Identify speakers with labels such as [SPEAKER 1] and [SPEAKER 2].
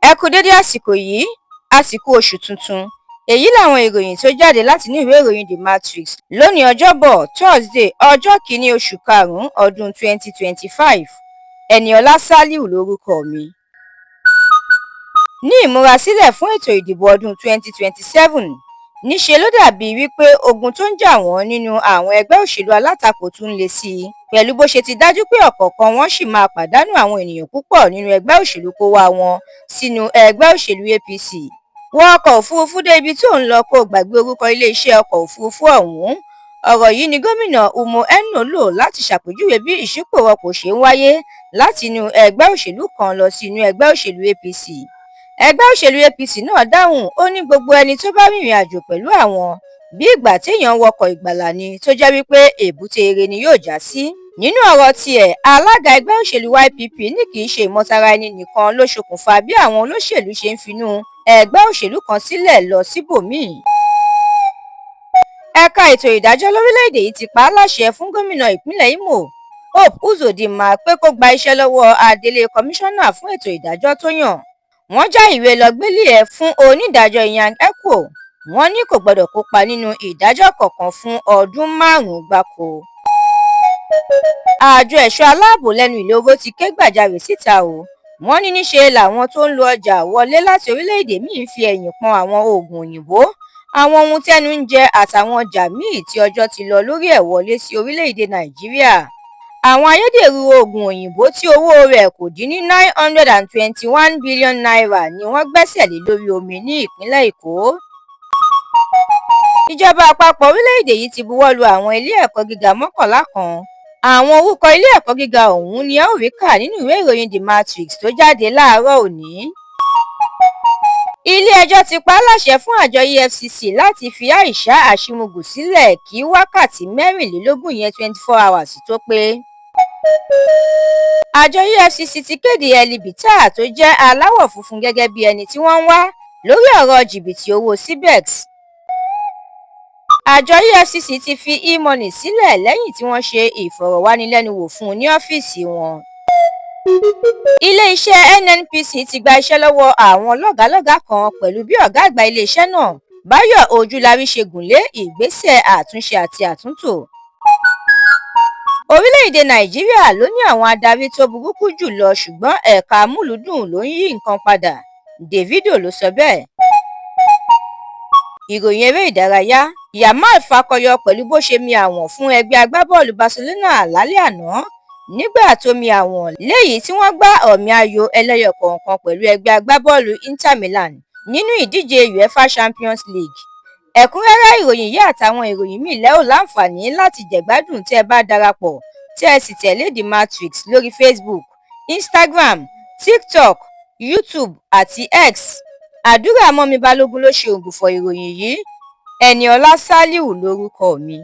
[SPEAKER 1] Ẹ kú dédé àsìkò yìí, àsìkò oṣù tuntun. Èyí làwọn ìròyìn tó jáde látinú ìwé ìròyìn TheMatrix lónìí Ọjọ́bọ̀ Thursday ọjọ́ kìíní oṣù karùn-ún ọdún 2025. Ẹniọlá Sálíù lórúkọ mi. Ní ìmúrasílẹ̀ fún ètò ìdìbò ọdún 2027, níṣe ló dàbí wípé ogun tó ń jà wọ́n nínú àwọn ẹgbẹ́ òṣèlú alátakò tún le sí i, pẹ̀lú bó ṣe ti dájú pé ọ̀kọ̀ọ̀kan wọn sì máa pàdánù àwọn ènìyàn púpọ̀ nínú ẹgbẹ́ òṣèlú kó wá wọn sínú ẹgbẹ́ òṣèlú APC. Wọ ọkọ̀ òfurufú dé ibi tó ń lọ kó gbàgbé orúkọ iléeṣẹ́ ọkọ̀ òfurufú ọ̀hún. Ọ̀rọ̀ yìí ni gómìnà Umo Eno lò láti ṣàpèjúwe bí ìṣípòrọ̀pọ̀ ṣe ń wáyé láti inú ẹgbẹ́ òṣèlú kan lọ sí inú ẹgbẹ́ òṣèlú APC. Ẹgbẹ́ òṣèlú APC náà dáhùn, ó ní gbogbo ẹni tó bá rìnrìn àjò pẹ̀lú àwọn bí ìgbà téèyàn wọkọ̀ ìgbàlà ni, tó jẹ́ wípé èbúté ire ni yóò já sí. Nínú ọ̀rọ̀ tiẹ̀, alága ẹgbẹ́ òṣèlú YPP ní kì í ṣe ìmọ̀tara ẹni nìkan ló ṣokùnfà bí àwọn olóṣèlú ṣe ń finú ẹgbẹ́ òṣèlú kan sílẹ̀ lọ síbòmíì. Ẹ̀ka ètò ìdájọ́ lórílẹ̀‐èdè yìí ti pa á láṣẹ fún gómìnà ìpínlẹ̀ Imo Hope Uzodinma pé kó gba iṣẹ́ lọ́wọ́ adelé kọmíṣánná fún ètò ìdájọ́ tó yàn. Wọ́n já ìwé lọ́gbélé ẹ̀ fún onídàájọ́ Iyan Ekwo. Wọ́n ní kò gbọdọ̀ kópa nínú ìdájọ́ kankan fún ọdún 5 gbáko. Àjọ ẹ̀ṣọ́ aláàbò lẹ́nu ìloro ti ké gbàjarè síta o. Wọ́n ní níṣe làwọn tó ń lo ọjà wọlé láti orílẹ̀-èdè míì fi ẹ̀yìn pọn àwọn oògùn òyìnbó, àwọn ohun tẹ́nu ń jẹ àtàwọn ọjà míì tí ọjọ́ ti lọ lórí ẹ̀ wọlé sí orílẹ̀-èdè Nàìjíríà. Àwọn ayédèrú oògùn òyìnbó tí owó rẹ̀ kò dín ní 921 billion naira ni wọ́n gbẹ́sẹ̀ lé lórí omi ní ìpínlẹ̀ Èkó. Ìjọba àpapọ̀ orílẹ̀-èdè yìí ti buwọ́ lu àwọn ilé ẹ̀kọ́ gíga 11 kan. Àwọn orúkọ ilé ẹ̀kọ́ gíga ọ̀hún ni a ó rí kà nínú ìwé ìròyìn TheMatrix tó jáde láàárọ̀ òní. Ilé-ẹjọ́ ti pa á láṣẹ fún àjọ EFCC láti fi Aisha Ashimugu sílẹ̀ kí wákàtí 24 yẹn 24 hours tó pé. Àjọ EFCC ti kéde Elibita tó jẹ́ aláwọ̀ funfun gẹ́gẹ́ bí ẹni tí wọ́n ń wá lórí ọ̀rọ̀ jìbìtì owó CBEX. Àjọ EFCC ti fi e-money sílẹ̀ lẹ́yìn tí wọ́n ṣe ìfọ̀rọ̀wánilẹ́nuwò fún un ní ọ́fíìsì wọn. Ilé-iṣẹ́ NNPC ti gba iṣẹ́ lọ́wọ́ àwọn lọ́gàálọ́gàá kan pẹ̀lú bí ọ̀gá àgbà ilé-iṣẹ́ náà Báyọ̀ Ojúlárí ṣe gùnlé ìgbésẹ̀ àtúnṣe àti àtúntò. Orílẹ̀-èdè Nàìjíríà ló ní àwọn adarí tó burúkú jù lọ, ṣùgbọ́n ẹ̀ka amúlùúdùn ló ń yí nǹkan padà. Davido ló sọ bẹ́ẹ̀. Ìròyìn eré ìdárayá, Yamal fakọyọ pẹ̀lú bó ṣe mi àwọn fún ẹgbẹ́ agbábọ́ọ̀lù Barcelona lálẹ́ àná nígbà tó mi àwọn léyìí tí wọ́n gbá ọ̀mì ayò ẹlẹ́yọ kọ̀ọ̀kan pẹ̀lú ẹgbẹ́ agbábọ́ọ̀lù Inter Milan nínú ìdíje UEFA Champions League. Ẹ̀kúnrẹ́rẹ́ ìròyìn yìí àtàwọn ìròyìn míì lẹ́ ò láǹfààní láti jẹ̀gbádùn tẹ́ ẹ bá darapọ̀ tẹ́ ẹ sì tẹ̀lé TheMatrix lórí Facebook, Instagram, TikTok, YouTube àti X. Àdúrà mọ́mi Balógun ló ṣe ògbùfọ̀ ìròyìn yìí. Ẹniọlá Sálíù lórúkọ mi.